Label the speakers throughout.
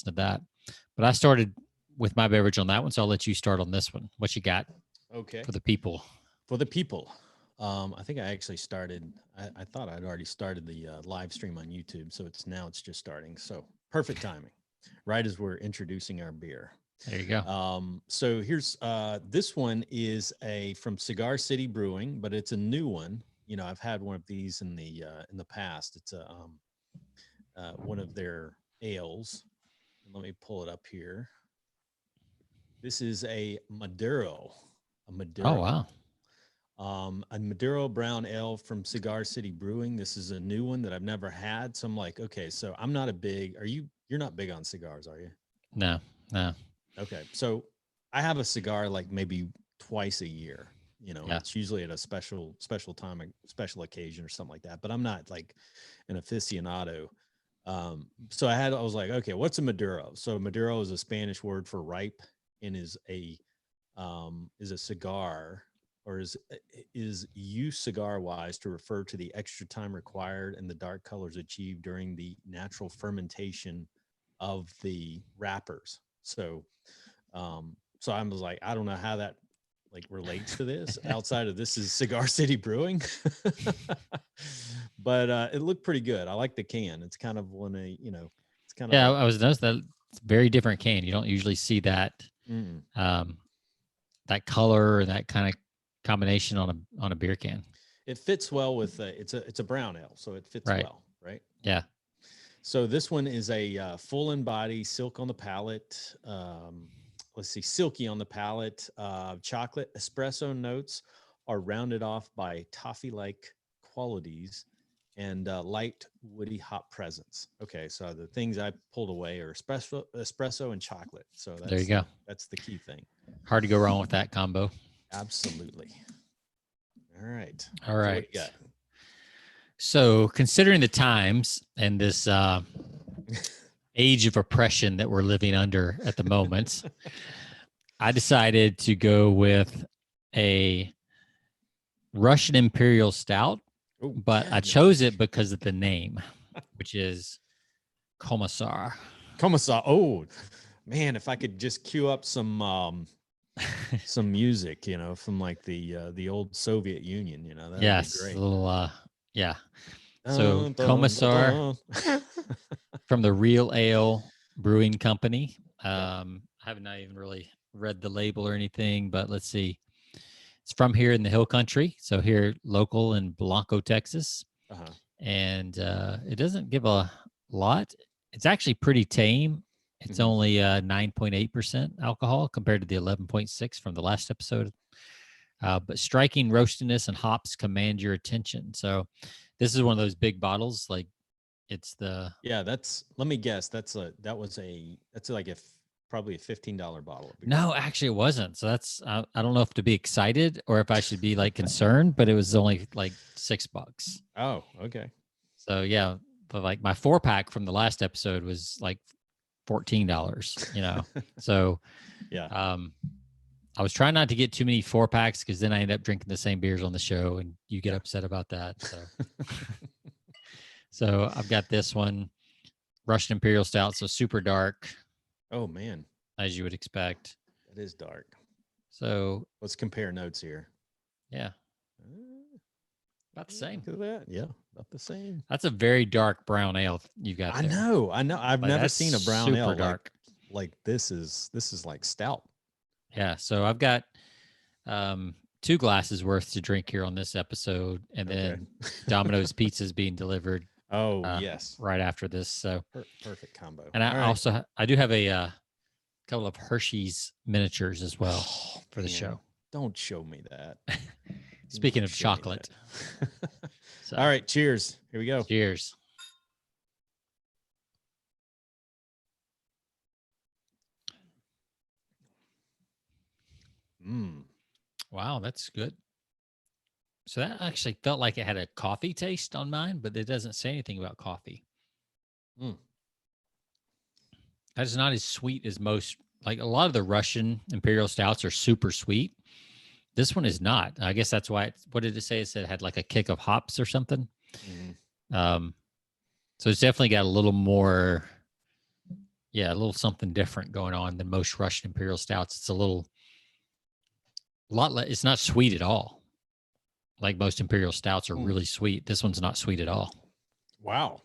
Speaker 1: to that. But I started with my beverage on that one, so I'll let you start on this one. What you got
Speaker 2: Okay.
Speaker 1: for the people?
Speaker 2: For the people, I think I actually started. I thought I'd already started the live stream on YouTube, so it's just starting. So perfect timing, right as we're introducing our beer.
Speaker 1: There you go.
Speaker 2: So here's this one is a from Cigar City Brewing, but it's a new one. You know, I've had one of these in the past. It's a one of their ales. Let me pull it up here. This is a
Speaker 1: Oh,
Speaker 2: Maduro.
Speaker 1: wow.
Speaker 2: A Maduro brown ale from Cigar City Brewing. This is a new one that I've never had. So I'm like, okay, so I'm not a big, you're not big on cigars, are you?
Speaker 1: No, no.
Speaker 2: Okay. So I have a cigar like maybe twice a year. You know,
Speaker 1: Yeah.
Speaker 2: it's usually at a special time, a special occasion or something like that. But I'm not like an aficionado. I was like, okay, what's a Maduro? So Maduro is a Spanish word for ripe and is a cigar or is used cigar wise to refer to the extra time required and the dark colors achieved during the natural fermentation of the wrappers. So I was like, I don't know how that like relates to this outside of this is Cigar City Brewing. But it looked pretty good. I like the can. It's kind of one a, you know, it's kind of
Speaker 1: Yeah,
Speaker 2: like
Speaker 1: I was noticing that it's a very different can. You don't usually see that
Speaker 2: mm.
Speaker 1: that color and that kind of combination on a beer can.
Speaker 2: It fits well with it's a brown ale, so it fits
Speaker 1: Right.
Speaker 2: well, right?
Speaker 1: Yeah.
Speaker 2: So this one is a full in body, silk on the palate. Let's see, silky on the palate. Chocolate espresso notes are rounded off by toffee-like qualities and light woody hop presence. Okay, so the things I pulled away are espresso and chocolate. So
Speaker 1: There you go.
Speaker 2: That's the key thing.
Speaker 1: Hard to go wrong with that combo.
Speaker 2: Absolutely. All right.
Speaker 1: All
Speaker 2: So what
Speaker 1: right.
Speaker 2: do you got?
Speaker 1: So considering the times and this age of oppression that we're living under at the moment, I decided to go with a Russian Imperial Stout,
Speaker 2: Oh,
Speaker 1: but I chose it because of the name, which is Commissar.
Speaker 2: Commissar. Oh, man, if I could just cue up some music, you know, from like the old Soviet Union, you know, that would be
Speaker 1: Yes,
Speaker 2: great.
Speaker 1: a little yeah. So
Speaker 2: Dun, dun, dun,
Speaker 1: Commissar
Speaker 2: dun.
Speaker 1: from the Real Ale Brewing Company.
Speaker 2: Yep.
Speaker 1: I haven't even really read the label or anything, but let's see. It's from here in the Hill Country, so here local in Blanco, Texas,
Speaker 2: Uh-huh.
Speaker 1: and it doesn't give a lot. It's actually pretty tame. It's
Speaker 2: Mhm.
Speaker 1: only 9.8% alcohol compared to the 11.6 from the last episode. But striking roastiness and hops command your attention. So this is one of those big bottles. Like it's the
Speaker 2: Yeah, let me guess. That's like probably a $15 bottle of beer.
Speaker 1: no, actually it wasn't. So that's I don't know if to be excited or if I should be like concerned, but it was only like $6.
Speaker 2: Oh, okay.
Speaker 1: So yeah, but like my 4-pack from the last episode was like $14. So
Speaker 2: Yeah.
Speaker 1: I was trying not to get too many 4-packs because then I end up drinking the same beers on the show, and you get upset about that. So, so I've got this one, Russian Imperial Stout, so super dark.
Speaker 2: Oh man,
Speaker 1: as you would expect.
Speaker 2: that is dark.
Speaker 1: So
Speaker 2: let's compare notes here.
Speaker 1: Yeah, about the same.
Speaker 2: Look at that. Yeah, about the same.
Speaker 1: That's a very dark brown ale you got there.
Speaker 2: I know. I've never seen a brown
Speaker 1: super
Speaker 2: ale
Speaker 1: dark.
Speaker 2: Like this is like stout.
Speaker 1: Yeah, so I've got 2 glasses worth to drink here on this episode, and then Domino's Pizza is being delivered.
Speaker 2: Oh yes,
Speaker 1: right after this. So
Speaker 2: perfect combo.
Speaker 1: And I do have a couple of Hershey's miniatures as well for the show.
Speaker 2: Don't show me that.
Speaker 1: Speaking of chocolate.
Speaker 2: So, all right, cheers. Here we go.
Speaker 1: Cheers. Wow, that's good. So that actually felt like it had a coffee taste on mine, but it doesn't say anything about coffee. That's not as sweet as most. Like a lot of the Russian Imperial Stouts are super sweet. This one is not. I guess that's why. What did it say? It said it had like a kick of hops or something. So it's definitely got a little more, Yeah, a little something different going on than most Russian Imperial Stouts. It's a lot less, it's not sweet at all. Like most Imperial Stouts are really sweet. This one's not sweet at all.
Speaker 2: Wow.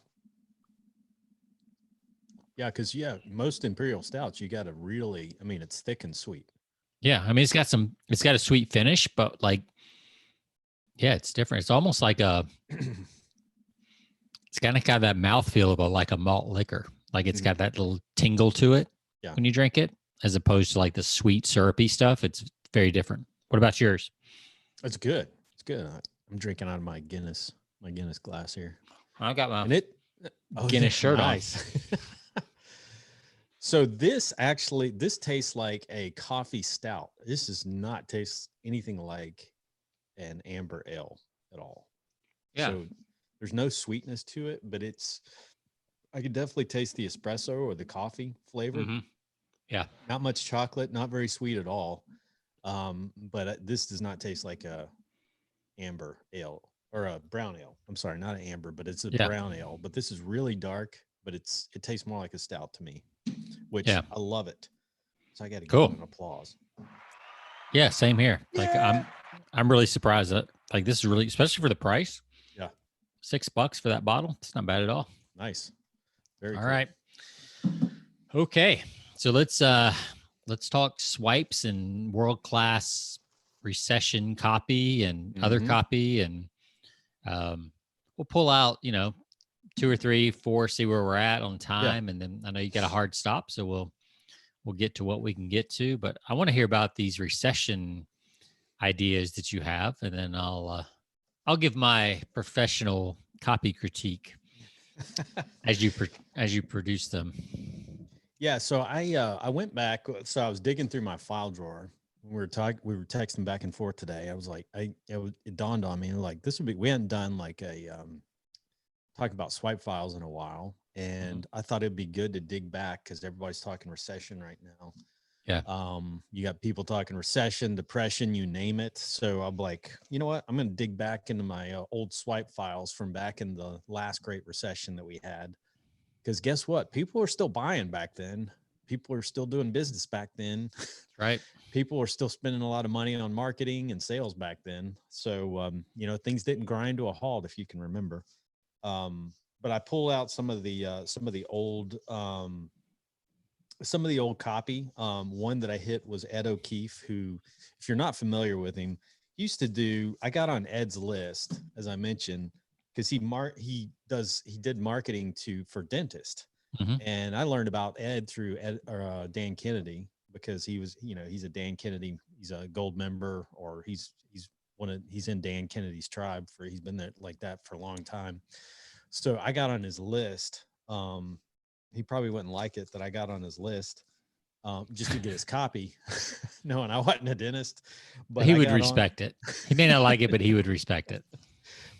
Speaker 2: Yeah, because most Imperial Stouts, you got to really, I mean, it's thick and sweet.
Speaker 1: Yeah, I mean it's got a sweet finish, but like, yeah, it's different. It's almost like it's kind of got that mouthfeel of like a malt liquor. Like it's got that little tingle to it when you drink it, as opposed to like the sweet syrupy stuff. It's very different. What about yours?
Speaker 2: It's good. It's good. I'm drinking out of my Guinness glass here.
Speaker 1: I got my
Speaker 2: Guinness
Speaker 1: shirt
Speaker 2: nice. on. So this tastes like a coffee stout. This does not taste anything like an amber ale at all.
Speaker 1: Yeah.
Speaker 2: So there's no sweetness to it, but I could definitely taste the espresso or the coffee flavor.
Speaker 1: Mm-hmm. Yeah.
Speaker 2: Not much chocolate, not very sweet at all. But this does not taste like a amber ale or a brown ale. I'm sorry, not an amber, but it's a brown ale. But this is really dark, but it tastes more like a stout to me, which I love it. So I got to give you an applause.
Speaker 1: Yeah, same here. Yeah. Like I'm really surprised that like this is really, especially for the price.
Speaker 2: Yeah.
Speaker 1: $6 for that bottle. It's not bad at all.
Speaker 2: Nice. Very
Speaker 1: all
Speaker 2: cool.
Speaker 1: right. Okay. So let's talk swipes and world-class Recession copy and other copy, and we'll pull out, 2 or 3, 4, see where we're at on time. And then I know you got a hard stop, so we'll get to what we can get to, but I want to hear about these Recession ideas that you have, and then I'll give my professional copy critique as you produce them.
Speaker 2: Yeah, so I went back. So I was digging through my file drawer. We were texting back and forth today. I was like, it dawned on me like we hadn't done like a talk about swipe files in a while, and I thought it'd be good to dig back because everybody's talking recession right now.
Speaker 1: Yeah.
Speaker 2: You got people talking recession, depression, you name it. So I'm like, you know what? I'm going to dig back into my old swipe files from back in the last Great Recession that we had. Because guess what? People are still buying back then. People are still doing business back then.
Speaker 1: Right.
Speaker 2: People are still spending a lot of money on marketing and sales back then. So, things didn't grind to a halt, if you can remember. But I pulled out some of the old copy. One that I hit was Ed O'Keefe, who, if you're not familiar with him, I got on Ed's list, as I mentioned, because he did marketing for dentist. And I learned about Ed through Dan Kennedy, because he's a Dan Kennedy, he's a gold member, or he's in Dan Kennedy's tribe he's been there like that for a long time. So I got on his list. He probably wouldn't like it that I got on his list just to get his copy. No, and I wasn't a dentist, but
Speaker 1: he would respect it. He may not like it, but he would respect it.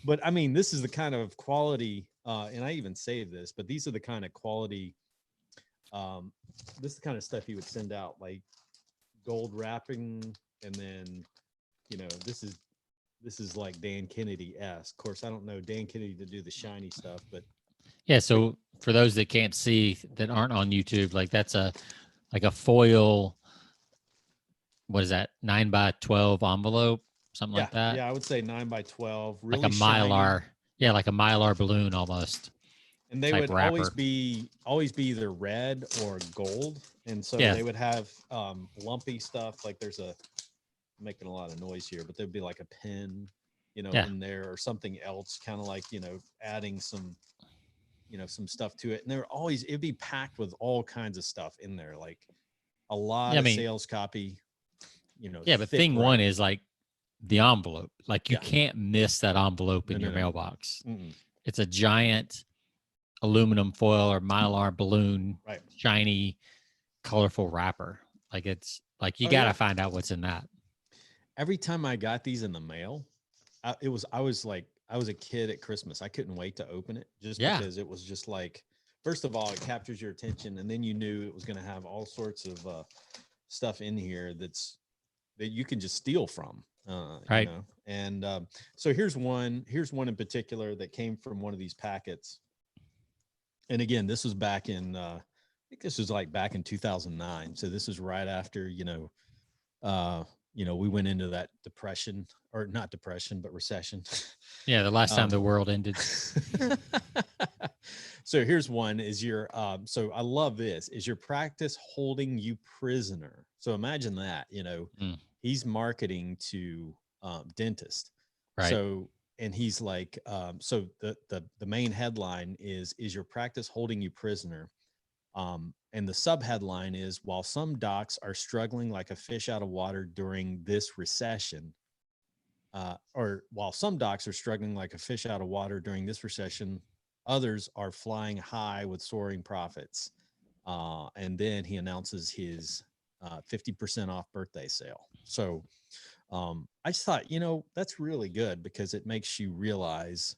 Speaker 2: But I mean, this is the kind of quality, and I even saved this, but these are the kind of quality, this is the kind of stuff he would send out, like gold wrapping. And then, this is like Dan Kennedy-esque. Of course, I don't know Dan Kennedy to do the shiny stuff, but
Speaker 1: yeah. So for those that can't see, that aren't on YouTube, like that's like a foil, what is that, 9x12 envelope, something like that?
Speaker 2: Yeah, I would say 9x12, really
Speaker 1: like a mylar shiny. Yeah, like a mylar balloon almost.
Speaker 2: And they would always be either red or gold. And so they would have lumpy stuff. Like I'm making a lot of noise here, but there'd be like a pin, in there, or something else, kind of like, adding some, some stuff to it. And it'd be packed with all kinds of stuff in there, like a lot of sales copy,
Speaker 1: Yeah, but thing one is like the envelope. Like you can't miss that envelope in your mailbox. It's a giant aluminum foil or mylar balloon, shiny, colorful wrapper. Like it's like you got to find out what's in that.
Speaker 2: Every time I got these in the mail, I was a kid at Christmas. I couldn't wait to open it because it was just like, first of all, it captures your attention, and then you knew it was going to have all sorts of stuff in here that you can just steal from.
Speaker 1: Right.
Speaker 2: And so here's one in particular that came from one of these packets. And again, this was back in think this was like back in 2009. So this is right after, we went into that depression, or not depression, but recession.
Speaker 1: Yeah, the last time
Speaker 2: Um,
Speaker 1: the world ended.
Speaker 2: so here's one is so I love this, is your practice holding you prisoner? So imagine that,
Speaker 1: Mm,
Speaker 2: he's marketing to dentist.
Speaker 1: right.
Speaker 2: So, and he's like, so the main headline is your practice holding you prisoner? And the sub headline is, while some docs are struggling like a fish out of water during this recession, or while some docs are struggling like a fish out of water during this recession, others are flying high with soaring profits. And then he announces his 50% off birthday sale. So I just thought, that's really good because it makes you realize,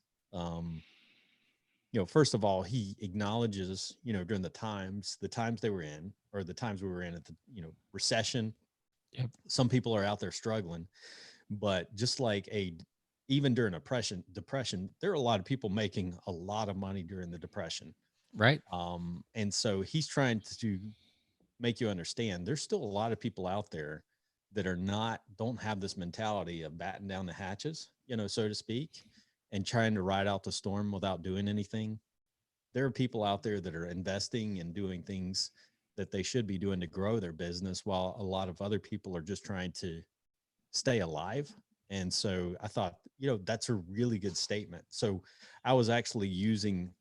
Speaker 2: first of all, he acknowledges, during the times they were in, or the times we were in at the, recession,
Speaker 1: Yep.
Speaker 2: some people are out there struggling, but just like even during depression, there are a lot of people making a lot of money during the depression.
Speaker 1: Right.
Speaker 2: And so he's trying to make you understand there's still a lot of people out there that don't have this mentality of batten down the hatches, so to speak, and trying to ride out the storm without doing anything. There are people out there that are investing and doing things that they should be doing to grow their business, while a lot of other people are just trying to stay alive. And so I thought, that's a really good statement. So I was actually using,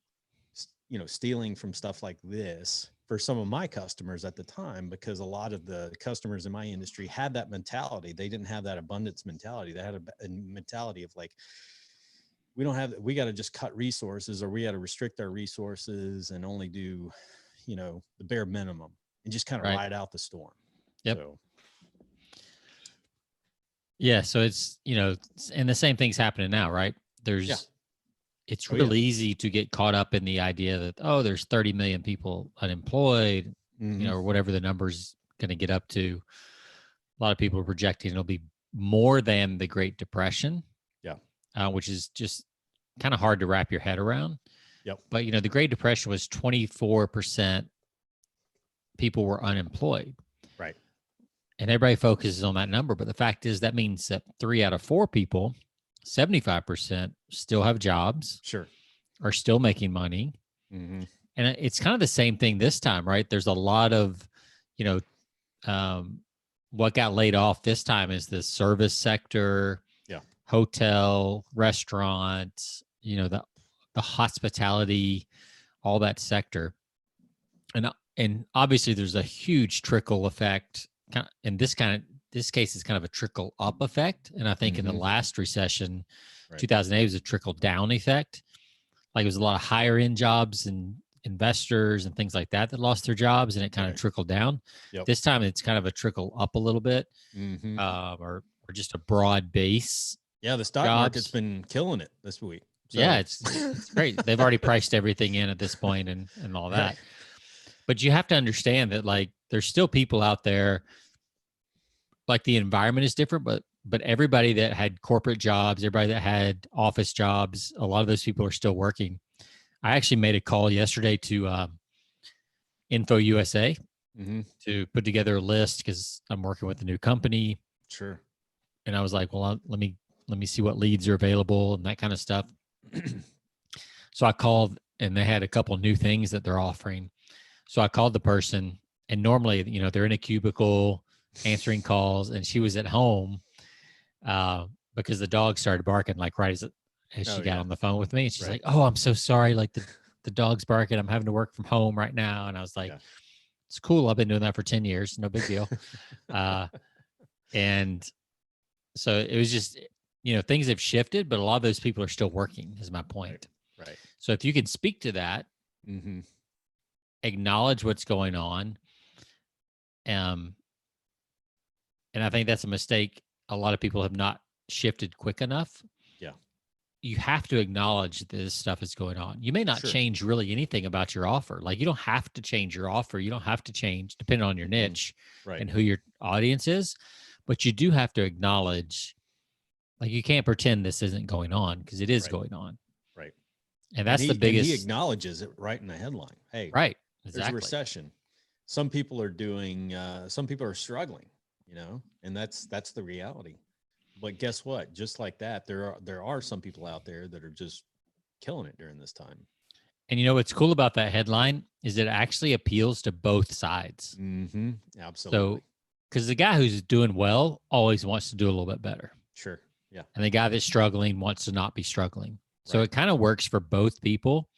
Speaker 2: stealing from stuff like this for some of my customers at the time, because a lot of the customers in my industry had that mentality. They didn't have that abundance mentality. They had a mentality of like, we got to just cut resources, or we got to restrict our resources and only do, the bare minimum, and just kind of
Speaker 1: Right.
Speaker 2: ride out the storm.
Speaker 1: Yep.
Speaker 2: So
Speaker 1: Yeah. So it's, and the same thing's happening now, right? It's really easy to get caught up in the idea that, oh, there's 30 million people unemployed, or whatever the number's going to get up to. A lot of people are projecting it'll be more than the Great Depression.
Speaker 2: Yeah.
Speaker 1: Which is just kind of hard to wrap your head around.
Speaker 2: Yep.
Speaker 1: But, the Great Depression was 24% people were unemployed.
Speaker 2: Right.
Speaker 1: And everybody focuses on that number. But the fact is that means that 3 out of 4 people, 75%, still have jobs.
Speaker 2: Sure.
Speaker 1: Are still making money.
Speaker 2: Mm-hmm.
Speaker 1: And it's kind of the same thing this time, right? There's a lot of, what got laid off this time is the service sector, hotel, restaurants, the hospitality, all that sector. And obviously there's a huge trickle effect. In this case is kind of a trickle up effect. And I think in the last recession, 2008 was a trickle down effect. Like it was a lot of higher end jobs and investors and things like that lost their jobs, and it kind of trickled down.
Speaker 2: Yep.
Speaker 1: This time it's kind of a trickle up a little bit, or just a broad base.
Speaker 2: Yeah, the stock market's been killing it this week.
Speaker 1: So. Yeah, it's great. They've already priced everything in at this point and all that. Right. But you have to understand that like there's still people out there. Like the environment is different, but everybody that had corporate jobs, everybody that had office jobs, a lot of those people are still working. I actually made a call yesterday to Info USA to put together a list because I'm working with a new company.
Speaker 2: Sure.
Speaker 1: And I was like, well, let me see what leads are available and that kind of stuff. So I called, and they had a couple of new things that they're offering. So I called the person, and normally, they're in a cubicle answering calls, and she was at home because the dog started barking like right as she got on the phone with me. And she's like, oh, I'm so sorry. Like the dog's barking. I'm having to work from home right now. And I was like, it's cool. I've been doing that for 10 years. No big deal. And so it was just, things have shifted, but a lot of those people are still working is my point.
Speaker 2: Right.
Speaker 1: So if you can speak to that, acknowledge what's going on. And I think that's a mistake. A lot of people have not shifted quick enough.
Speaker 2: Yeah.
Speaker 1: You have to acknowledge that this stuff is going on. You may not change really anything about your offer. Like you don't have to change your offer. You don't have to change depending on your niche and who your audience is, but you do have to acknowledge, like you can't pretend this isn't going on because it is going on.
Speaker 2: Right.
Speaker 1: And that's the biggest.
Speaker 2: And he acknowledges it right in the headline. Hey,
Speaker 1: right.
Speaker 2: Exactly. There's a recession. some people are doing, some people are struggling, and that's the reality. But guess what? Just like that, there are some people out there that are just killing it during this time.
Speaker 1: And you know what's cool about that headline is it actually appeals to both sides.
Speaker 2: Mm-hmm. Absolutely.
Speaker 1: So, because the guy who's doing well always wants to do a little bit better,
Speaker 2: Sure. Yeah.
Speaker 1: and the guy that's struggling wants to not be struggling. So
Speaker 2: Right.
Speaker 1: it kind of works for both people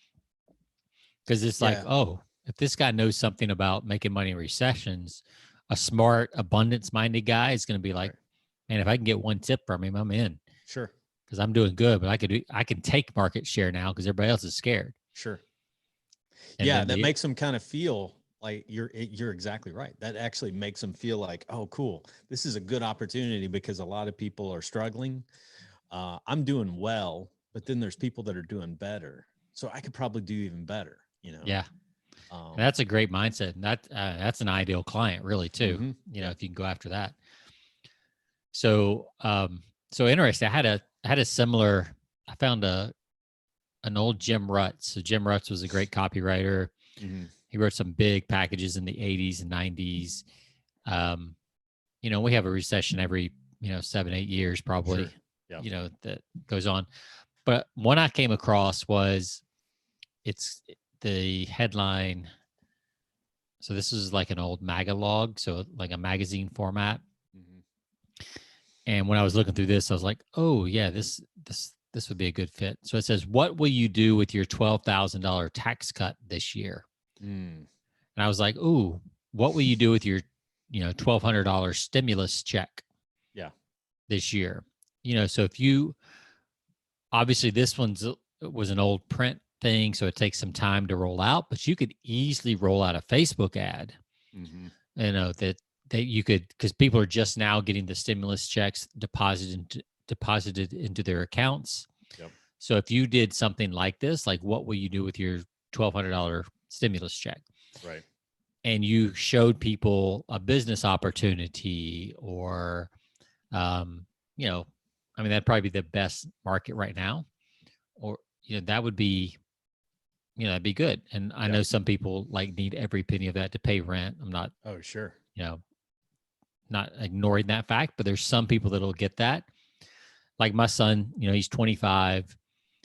Speaker 1: because it's like,
Speaker 2: Yeah.
Speaker 1: oh, if this guy knows something about making money in recessions, a smart, abundance-minded guy is going to be like,
Speaker 2: Right.
Speaker 1: man, if I can get one tip from him, I'm in
Speaker 2: Sure.
Speaker 1: because I'm doing good. But I can take market share now because everybody else is scared.
Speaker 2: Sure.
Speaker 1: And
Speaker 2: Yeah,
Speaker 1: then
Speaker 2: that makes them kind of feel like you're exactly right. That actually makes them feel like, oh, cool. This is a good opportunity because a lot of people are struggling. I'm doing well, but then there's people that are doing better. So I could probably do even better,
Speaker 1: yeah, and
Speaker 2: Um,
Speaker 1: that's a great mindset. And that's an ideal client, really, too.
Speaker 2: yeah.
Speaker 1: If you can go after that. So, so interesting. I had a similar. I found an old Jim Rutz. So Jim Rutz was a great copywriter.
Speaker 2: Hmm.
Speaker 1: He wrote some big packages in the 80s and 90s. Um, we have a recession every 7-8 years probably.
Speaker 2: Sure. Yeah.
Speaker 1: That goes on. But one I came across was it's the headline. So this is like an old magalog, so like a magazine format.
Speaker 2: Hmm.
Speaker 1: And when I was looking through this, I was like, oh yeah, this would be a good fit. So it says, what will you do with your $12,000 tax cut this year?
Speaker 2: Mm.
Speaker 1: And I was like, ooh, what will you do with your $1,200 stimulus check
Speaker 2: Yeah.
Speaker 1: this year? So if you obviously this was an old print thing, so it takes some time to roll out, but you could easily roll out a Facebook ad.
Speaker 2: Hmm.
Speaker 1: That you could, because people are just now getting the stimulus checks deposited into their accounts.
Speaker 2: Yep.
Speaker 1: So if you did something like this, like what will you do with your $1,200 stimulus check?
Speaker 2: Right.
Speaker 1: And you showed people a business opportunity, or, um, that'd probably be the best market right now, or that would be, that'd be good. And I
Speaker 2: Yeah.
Speaker 1: know some people like need every penny of that to pay rent. I'm not,
Speaker 2: Oh, sure.
Speaker 1: you know, not ignoring that fact, but there's some people that'll get that. Like my son, he's 25.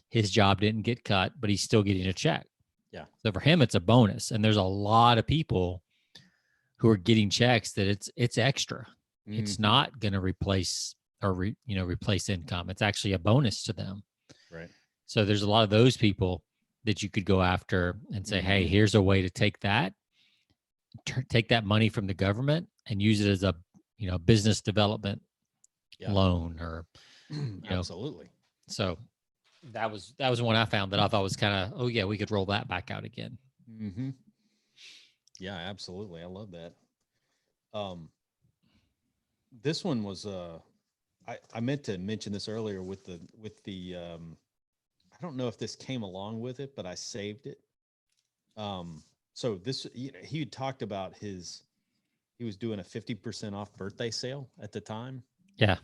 Speaker 1: His job didn't get cut, but he's still getting a check.
Speaker 2: Yeah.
Speaker 1: So for him, it's a bonus. And there's a lot of people who are getting checks that it's extra. It's
Speaker 2: Hmm.
Speaker 1: not going to replace replace income. It's actually a bonus to them.
Speaker 2: Right.
Speaker 1: So there's a lot of those people that you could go after and say, hey,
Speaker 2: Hmm.
Speaker 1: here's a way to take that money from the government and use it as a business development
Speaker 2: Yeah.
Speaker 1: loan, or
Speaker 2: Absolutely.
Speaker 1: so that was one I found that I thought was kind of, oh yeah, we could roll that back out again.
Speaker 2: Hmm. Yeah, absolutely. I love that. Um, this one was I meant to mention this earlier with the I don't know if this came along with it, but I saved it. So this, he had talked about he was doing a 50% off birthday sale at the time.
Speaker 1: Yeah.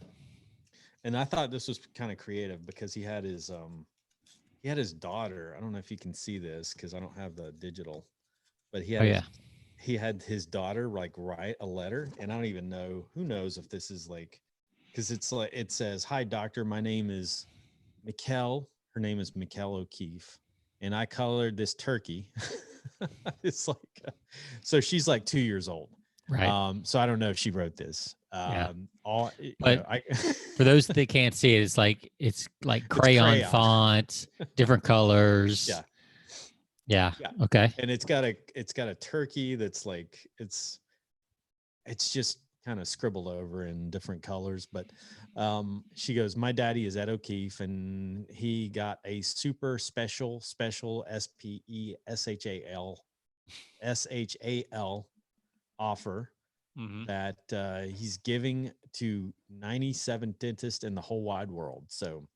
Speaker 2: And I thought this was kind of creative because he had his daughter. I don't know if you can see this because I don't have the digital, but
Speaker 1: Oh yeah.
Speaker 2: he had his daughter like write a letter, and I don't even know, who knows if this is like, because it's like, it says, "Hi doctor, my name is Mikkel. Her name is Mikkel O'Keefe, and I colored this turkey." It's like, so she's like 2 years old.
Speaker 1: Right.
Speaker 2: So I don't know if she wrote this.
Speaker 1: Yeah.
Speaker 2: All
Speaker 1: But
Speaker 2: I
Speaker 1: for those that can't see it, it's like
Speaker 2: it's
Speaker 1: crayon
Speaker 2: crayon.
Speaker 1: font, different colors.
Speaker 2: Yeah.
Speaker 1: Yeah.
Speaker 2: Yeah.
Speaker 1: Okay.
Speaker 2: And it's got a turkey that's like, it's just kind of scribbled over in different colors. But she goes, "My daddy is Ed O'Keefe, and he got a super special SPESHAL offer
Speaker 1: Mm-hmm.
Speaker 2: that he's giving to 97 dentists in the whole wide world." So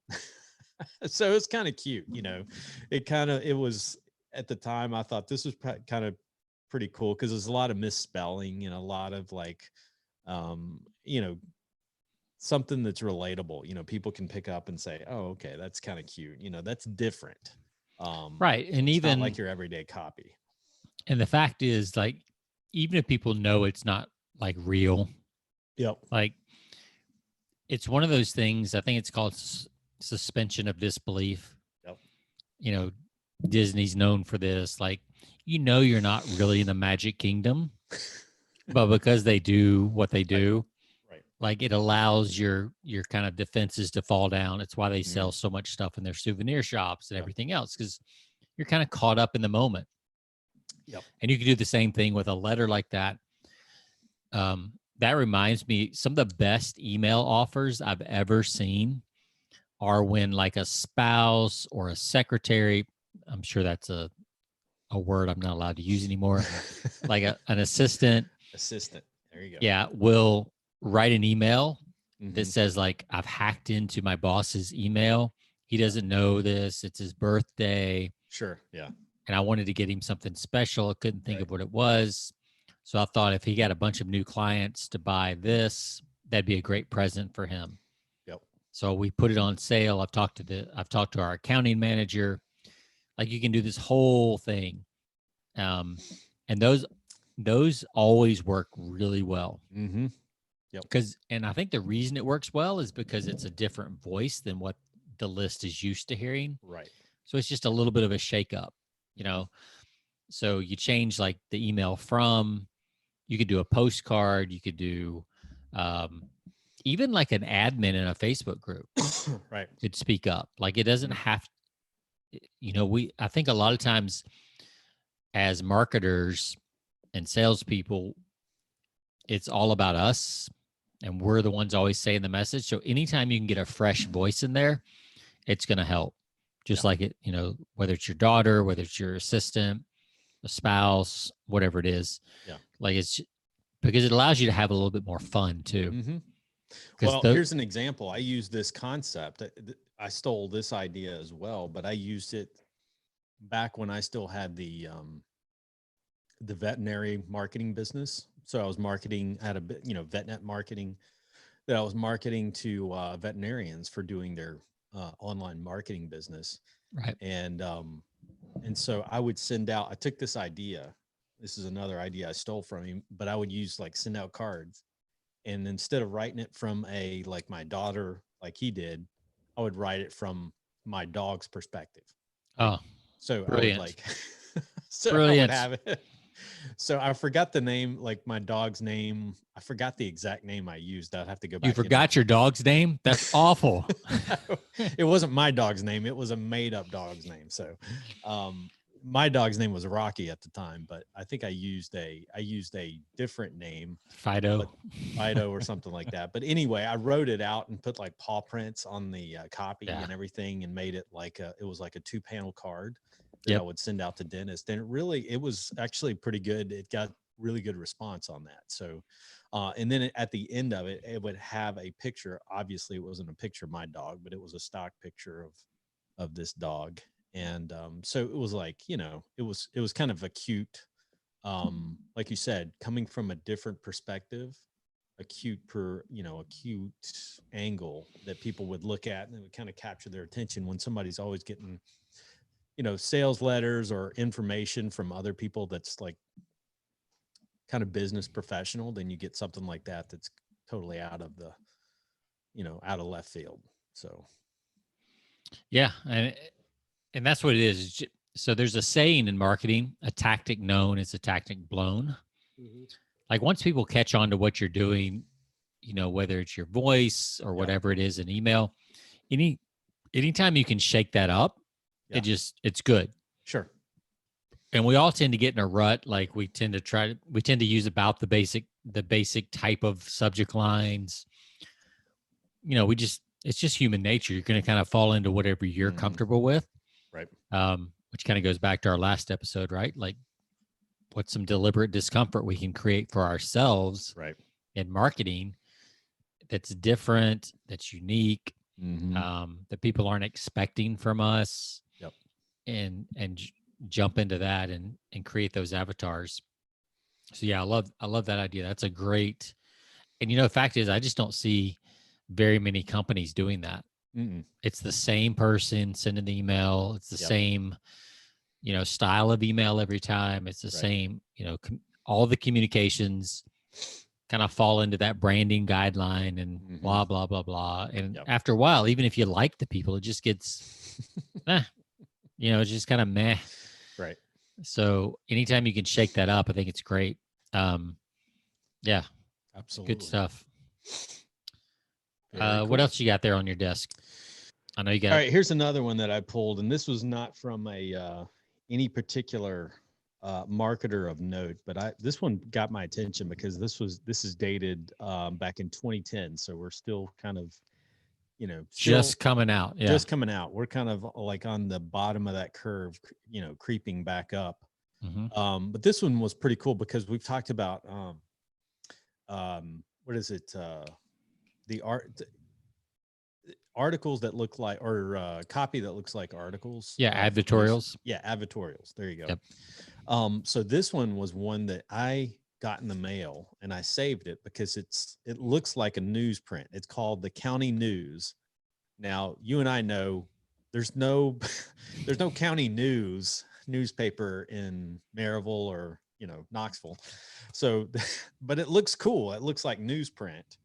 Speaker 2: so it's kind of cute, it was, at the time I thought this was kind of pretty cool because there's a lot of misspelling and a lot of like, um you know something that's relatable, people can pick up and say, "Oh, okay, that's kind of cute, that's different."
Speaker 1: Right. And
Speaker 2: It's not
Speaker 1: even,
Speaker 2: like your everyday copy.
Speaker 1: and the fact is, like, even if people know it's not like real,
Speaker 2: Yep.
Speaker 1: like it's one of those things. I think it's called suspension of disbelief.
Speaker 2: Yep.
Speaker 1: You know, Disney's known for this. Like, you're not really in the Magic Kingdom, but because they do what they
Speaker 2: Right.
Speaker 1: do,
Speaker 2: Right.
Speaker 1: like it allows your kind of defenses to fall down. It's why they
Speaker 2: Mhm.
Speaker 1: sell so much stuff in their souvenir shops and
Speaker 2: Yep.
Speaker 1: everything else, because you're kind of caught up in the moment.
Speaker 2: Yep.
Speaker 1: And you can do the same thing with a letter like that. That reminds me, some of the best email offers I've ever seen are when like a spouse or a secretary, I'm sure that's a word I'm not allowed to use anymore, like an assistant,
Speaker 2: Assistant. There you go.
Speaker 1: yeah, will write an email that
Speaker 2: Mhm.
Speaker 1: says like, I've hacked into my boss's email. He doesn't know this. It's his birthday.
Speaker 2: Sure. Yeah.
Speaker 1: And I wanted to get him something special. I couldn't think
Speaker 2: Right.
Speaker 1: of what it was. So I thought if he got a bunch of new clients to buy this, that'd be a great present for him.
Speaker 2: Yep.
Speaker 1: So we put it on sale. I've talked to our accounting manager. Like you can do this whole thing. And those always work really well.
Speaker 2: Mm-hmm. Yep.
Speaker 1: And I think the reason it works well is because it's a different voice than what the list is used to hearing.
Speaker 2: Right.
Speaker 1: So it's just a little bit of a shakeup, you know. So you change like the email from, you could do a postcard, you could do even like an admin in a Facebook group
Speaker 2: Right.
Speaker 1: could speak up. Like it doesn't have, I think a lot of times as marketers and salespeople, it's all about us and we're the ones always saying the message. So anytime you can get a fresh voice in there, it's going to help. Just like it, whether it's your daughter, whether it's your assistant, a spouse, whatever it is.
Speaker 2: Yeah.
Speaker 1: Like it's because it allows you to have a little bit more fun too.
Speaker 2: Mm-hmm. Well, here's an example. I use this concept. I stole this idea as well, but I used it back when I still had the veterinary marketing business. So I was marketing at a bit, VetNet marketing that I was marketing to veterinarians for doing their online marketing business.
Speaker 1: Right.
Speaker 2: And so I would send out, I took this idea. This is another idea I stole from him, but I would send out cards. And instead of writing it from like my daughter, like he did, I would write it from my dog's perspective.
Speaker 1: Right? Oh,
Speaker 2: so
Speaker 1: brilliant.
Speaker 2: I would so
Speaker 1: brilliant.
Speaker 2: I would have it. So I forgot the name, like my dog's name. I forgot the exact name I used. I'd have to go back.
Speaker 1: You forgot your dog's name? That's awful.
Speaker 2: No, it wasn't my dog's name. It was a made up dog's name. So, my dog's name was Rocky at the time, but I think I used a different name,
Speaker 1: Fido
Speaker 2: or something like that. But anyway, I wrote it out and put like paw prints on the copy and everything, and made it like it was like a 2-panel card that I would send out to dentists. And it was actually pretty good. It got really good response on that. So, and then at the end of it, it would have a picture. Obviously, it wasn't a picture of my dog, but it was a stock picture of this dog. And so it was like, it was kind of a cute, like you said, coming from a different perspective, a cute angle that people would look at, and it would kind of capture their attention when somebody's always getting, sales letters or information from other people that's like kind of business professional. Then you get something like that that's totally out of the, out of left field. So
Speaker 1: yeah, and that's what it is. So there's a saying in marketing: a tactic known is a tactic blown.
Speaker 2: Mm-hmm.
Speaker 1: Like once people catch on to what you're doing, whether it's your voice or whatever it is in email, anytime you can shake that up, it's good.
Speaker 2: Sure.
Speaker 1: And we all tend to get in a rut. Like we tend to use about the basic type of subject lines. It's just human nature. You're going to kind of fall into whatever you're comfortable with.
Speaker 2: Right.
Speaker 1: Which kind of goes back to our last episode, right? Like what's some deliberate discomfort we can create for ourselves
Speaker 2: right
Speaker 1: in marketing that's different, that's unique, that people aren't expecting from us.
Speaker 2: Yep.
Speaker 1: And jump into that and create those avatars. So yeah, I love that idea. That's a great, and the fact is I just don't see very many companies doing that.
Speaker 2: Mm-mm.
Speaker 1: It's the same person sending the email. It's the same, style of email every time. It's the same, all the communications kind of fall into that branding guideline and blah, blah, blah, blah. And after a while, even if you like the people, it just gets, it's just kind of meh.
Speaker 2: Right.
Speaker 1: So anytime you can shake that up, I think it's great. Yeah.
Speaker 2: Absolutely.
Speaker 1: Good stuff. Cool. What else you got there on your desk? I know you got.
Speaker 2: All right, here's another one that I pulled, and this was not from any particular marketer of note, but this one got my attention because this is dated back in 2010, so we're still kind of,
Speaker 1: just coming out. Yeah.
Speaker 2: Just coming out. We're kind of like on the bottom of that curve, creeping back up.
Speaker 1: Mm-hmm.
Speaker 2: But this one was pretty cool because we've talked about what is it? The articles that look like, or copy that looks like articles.
Speaker 1: Yeah, advertorials.
Speaker 2: Yeah, advertorials. There you go.
Speaker 1: Yep.
Speaker 2: So this one was one that I got in the mail and I saved it because it looks like a newsprint. It's called the County News. Now, you and I know there's no county newspaper in Maryville or, Knoxville. So, but it looks cool. It looks like newsprint.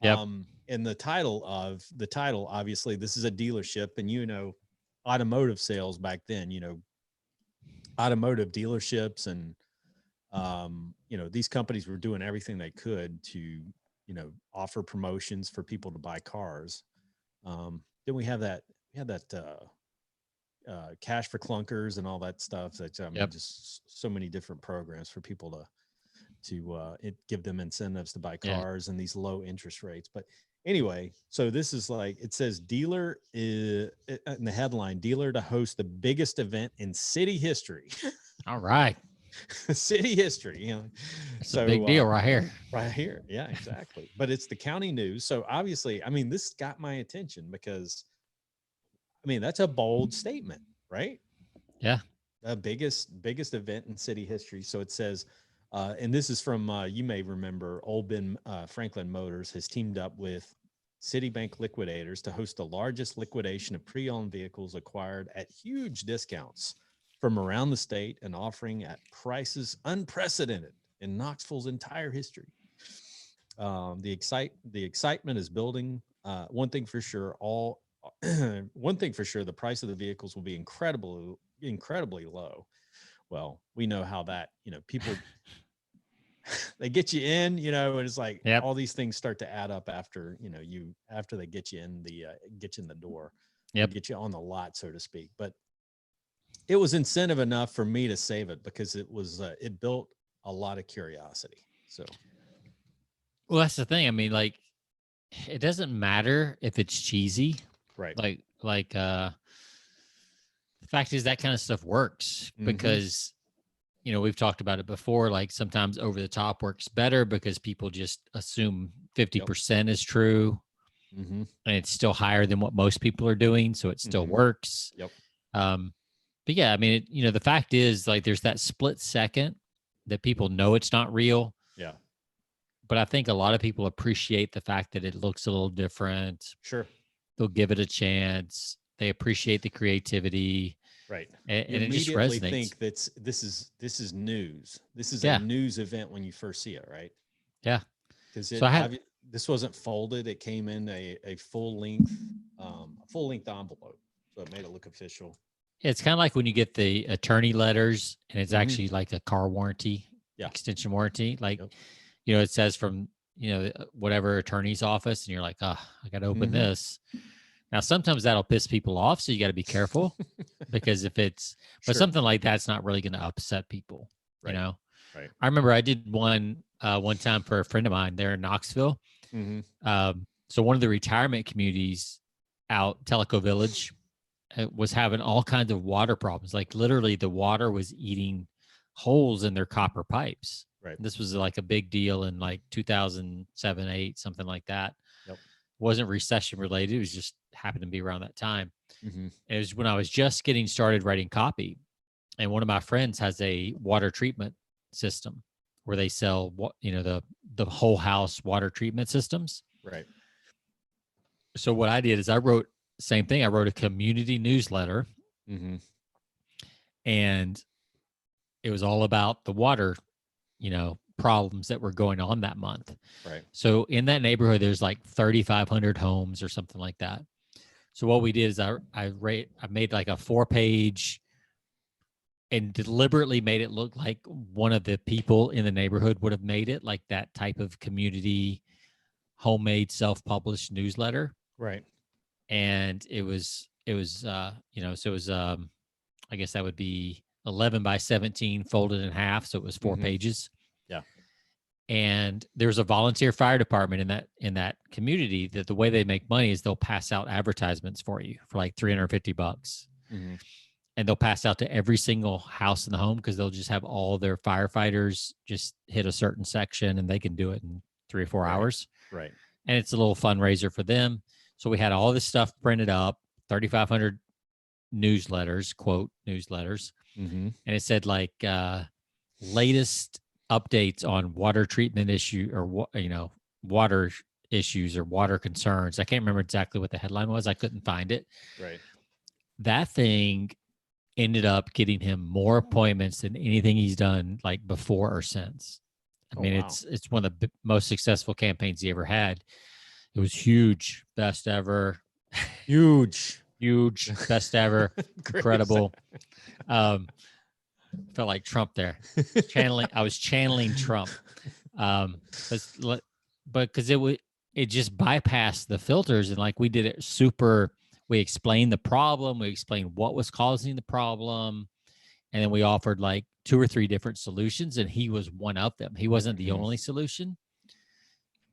Speaker 1: Yep.
Speaker 2: And the title, obviously, this is a dealership, and automotive sales back then, automotive dealerships, and these companies were doing everything they could to, offer promotions for people to buy cars. Then we had that cash for clunkers and all that stuff. That just so many different programs for people to give them incentives to buy cars and these low interest rates. But anyway, so this is like, it says dealer in the headline, dealer to host the biggest event in city history.
Speaker 1: All right.
Speaker 2: City history,
Speaker 1: It's a big deal right here.
Speaker 2: Right here. Yeah, exactly. But it's the County News. So obviously, this got my attention because that's a bold statement, right?
Speaker 1: Yeah.
Speaker 2: The biggest event in city history. So it says, and this is from, you may remember, Old Ben Franklin Motors has teamed up with Citibank liquidators to host the largest liquidation of pre-owned vehicles acquired at huge discounts from around the state and offering at prices unprecedented in Knoxville's entire history. The excitement is building. One thing for sure, the price of the vehicles will be incredibly low. Well, we know how that, people, they get you in, and it's like all these things start to add up after, after they get you in the door, get you on the lot, so to speak. But it was incentive enough for me to save it because it was, it built a lot of curiosity. So,
Speaker 1: well, that's the thing. Like, it doesn't matter if it's cheesy,
Speaker 2: right?
Speaker 1: The fact is that kind of stuff works because, we've talked about it before. Like sometimes over the top works better because people just assume 50% is true, and it's still higher than what most people are doing, so it still works.
Speaker 2: Yep.
Speaker 1: But yeah, the fact is, like, there's that split second that people know it's not real.
Speaker 2: Yeah.
Speaker 1: But I think a lot of people appreciate the fact that it looks a little different.
Speaker 2: Sure.
Speaker 1: They'll give it a chance. They appreciate the creativity.
Speaker 2: Right.
Speaker 1: And it just resonates.
Speaker 2: Think that this is news. This is a news event when you first see it, right?
Speaker 1: Yeah.
Speaker 2: Because this wasn't folded. It came in a full length envelope, so it made it look official.
Speaker 1: It's kind of like when you get the attorney letters and it's actually like a car warranty, extension warranty. Like, it says from, whatever attorney's office, and you're like, I got to open this. Now, sometimes that'll piss people off, so you got to be careful because but something like that's not really going to upset people,
Speaker 2: Right.
Speaker 1: Right. I remember I did one time for a friend of mine there in Knoxville. So one of the retirement communities out Tellico Village was having all kinds of water problems. Like literally the water was eating holes in their copper pipes.
Speaker 2: Right.
Speaker 1: This was like a big deal in like 2007, 8, something like that.
Speaker 2: Yep.
Speaker 1: Wasn't recession related. It was just happened to be around that time. It was when I was just getting started writing copy. And one of my friends has a water treatment system where they sell the whole house water treatment systems.
Speaker 2: Right.
Speaker 1: So what I did is I wrote a community newsletter, and it was all about the water problems that were going on that month.
Speaker 2: Right.
Speaker 1: So in that neighborhood, there's like 3,500 homes or something like that. So what we did is I made like a 4-page and deliberately made it look like one of the people in the neighborhood would have made it, like that type of community homemade self-published newsletter.
Speaker 2: Right.
Speaker 1: And so it was I guess that would be 11 by 17 folded in half, so it was 4 pages.
Speaker 2: Yeah.
Speaker 1: And there's a volunteer fire department in that community that the way they make money is they'll pass out advertisements for you for like $350. And they'll pass out to every single house in the home because they'll just have all their firefighters just hit a certain section and they can do it in 3 or 4 hours.
Speaker 2: Right.
Speaker 1: And it's a little fundraiser for them. So we had all this stuff printed up, 3,500 newsletters, quote newsletters. And it said like latest updates on water treatment issue or, water issues or water concerns. I can't remember exactly what the headline was. I couldn't find it.
Speaker 2: Right.
Speaker 1: That thing ended up getting him more appointments than anything he's done like before or since. I mean,
Speaker 2: wow.
Speaker 1: it's one of the most successful campaigns he ever had. It was huge, best ever,
Speaker 2: Huge,
Speaker 1: best ever, incredible. Felt like Trump there. I was channeling Trump. But because it just bypassed the filters, and like we did it super. We explained the problem. We explained what was causing the problem, and then we offered like 2 or 3 different solutions, and he was one of them. He wasn't the only solution.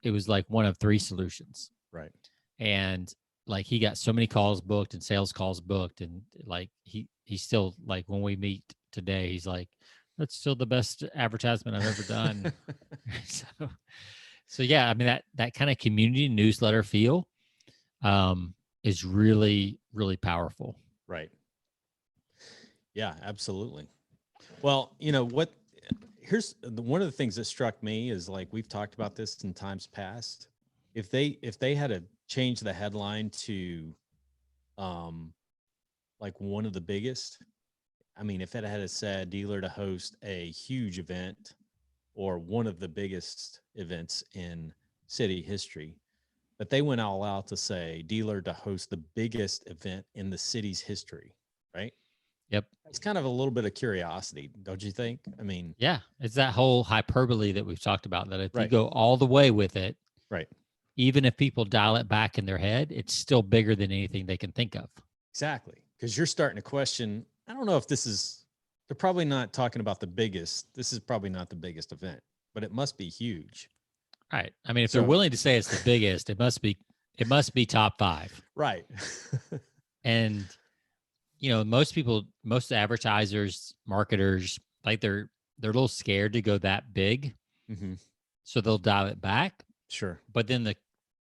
Speaker 1: It was like one of 3 solutions.
Speaker 2: Right.
Speaker 1: And like he got so many calls booked and sales calls booked, and like he still, like when we meet today, he's like, that's still the best advertisement I've ever done. so yeah, I mean that kind of community newsletter feel is really, really powerful.
Speaker 2: Right. Yeah, absolutely. Well, here's one of the things that struck me is like, we've talked about this in times past. If they had to change the headline to, like one of the biggest, I mean, if it had said dealer to host a huge event or one of the biggest events in city history, but they went all out to say dealer to host the biggest event in the city's history, right?
Speaker 1: Yep.
Speaker 2: It's kind of a little bit of curiosity, don't you think? I mean,
Speaker 1: yeah, it's that whole hyperbole that we've talked about, that if you
Speaker 2: right.
Speaker 1: go all the way with it,
Speaker 2: Right.
Speaker 1: even if people dial it back in their head, it's still bigger than anything they can think of.
Speaker 2: Exactly. Because you're starting to question, I don't know if they're probably not talking about the biggest. This is probably not the biggest event, but it must be huge.
Speaker 1: Right. I mean, if they're willing to say it's the biggest, it must be top 5.
Speaker 2: Right.
Speaker 1: And most advertisers, marketers, like they're a little scared to go that big. So they'll dial it back.
Speaker 2: Sure.
Speaker 1: But then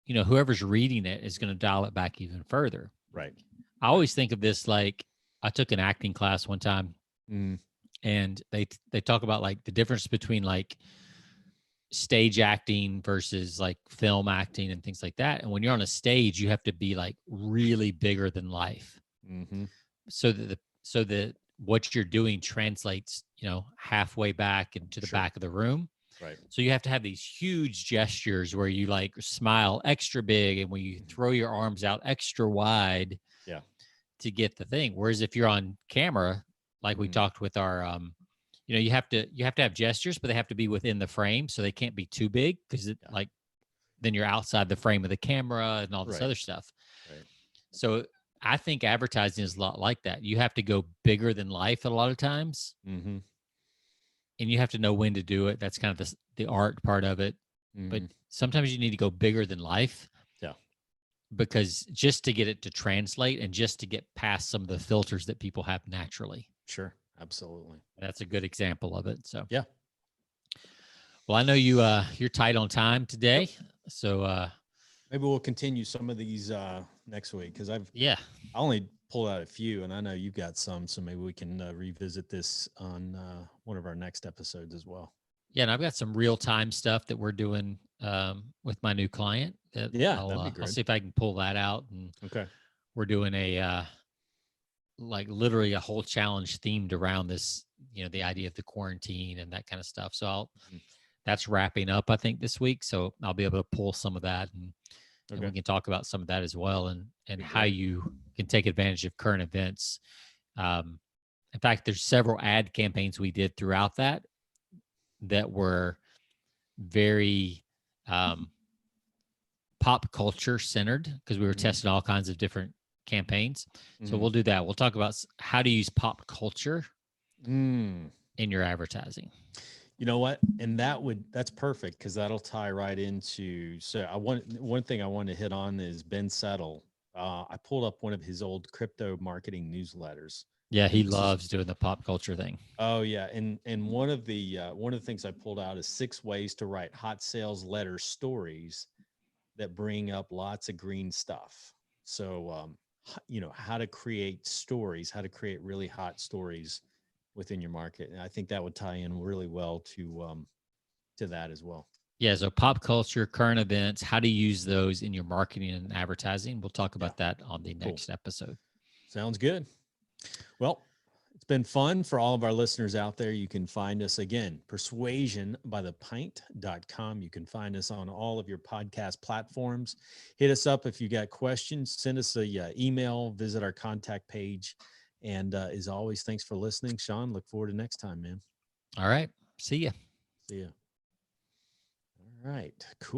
Speaker 1: whoever's reading it is going to dial it back even further.
Speaker 2: Right.
Speaker 1: I always think of this like, I took an acting class one time, and they talk about like the difference between like stage acting versus like film acting and things like that. And when you're on a stage, you have to be like really bigger than life, so that what you're doing translates, halfway back into the back of the room.
Speaker 2: Right.
Speaker 1: So you have to have these huge gestures where you like smile extra big and when you throw your arms out extra wide.
Speaker 2: Yeah.
Speaker 1: To get the thing. Whereas if you're on camera, like we talked with our, you have to have gestures, but they have to be within the frame, so they can't be too big because like then you're outside the frame of the camera and all this other stuff.
Speaker 2: Right.
Speaker 1: So I think advertising is a lot like that. You have to go bigger than life a lot of times, and you have to know when to do it. That's kind of the art part of it. But sometimes you need to go bigger than life. Because just to get it to translate and just to get past some of the filters that people have naturally.
Speaker 2: Sure. Absolutely.
Speaker 1: That's a good example of it. So,
Speaker 2: yeah.
Speaker 1: Well, I know you're tight on time today. Yep. So,
Speaker 2: maybe we'll continue some of these next week. Cause I only pulled out a few and I know you've got some, so maybe we can revisit this on one of our next episodes as well.
Speaker 1: Yeah. And I've got some real time stuff that we're doing with my new client.
Speaker 2: That'd be great.
Speaker 1: I'll see if I can pull that out. And
Speaker 2: okay,
Speaker 1: we're doing a like literally a whole challenge themed around this, the idea of the quarantine and that kind of stuff. So
Speaker 2: Mhm.
Speaker 1: that's wrapping up, I think, this week. So I'll be able to pull some of that, and we
Speaker 2: Okay.
Speaker 1: can talk about some of that as well, and
Speaker 2: Be
Speaker 1: how
Speaker 2: great.
Speaker 1: you can take advantage of current events. Um, in fact, there's several ad campaigns we did throughout that were very um, pop culture centered, because we were
Speaker 2: Mm,
Speaker 1: testing all kinds of different campaigns. So
Speaker 2: mhm.
Speaker 1: we'll do that. We'll talk about how to use pop culture
Speaker 2: Mm.
Speaker 1: in your advertising.
Speaker 2: You know what? And that's perfect because that'll tie right into. So one thing I want to hit on is Ben Settle. I pulled up one of his old crypto marketing newsletters,
Speaker 1: Yeah,
Speaker 2: and
Speaker 1: he
Speaker 2: this is
Speaker 1: loves doing the pop culture thing.
Speaker 2: oh yeah, and one of the things I pulled out is 6 ways to write hot sales letter stories that bring up lots of green stuff. So how to create stories, how to create really hot stories within your market, and I think that would tie in really well to that as well.
Speaker 1: Yeah, so pop culture, current events, how to use those in your marketing and advertising. We'll talk
Speaker 2: Yeah,
Speaker 1: about that on the
Speaker 2: cool.
Speaker 1: next episode.
Speaker 2: Sounds good. Well, it's been fun for all of our listeners out there. You can find us again, persuasionbythepint.com. You can find us on all of your podcast platforms. Hit us up if you got questions. Send us a email, visit our contact page. And as always, thanks for listening. Sean, look forward to next time, man.
Speaker 1: All right. See ya.
Speaker 2: See ya. All right, cool.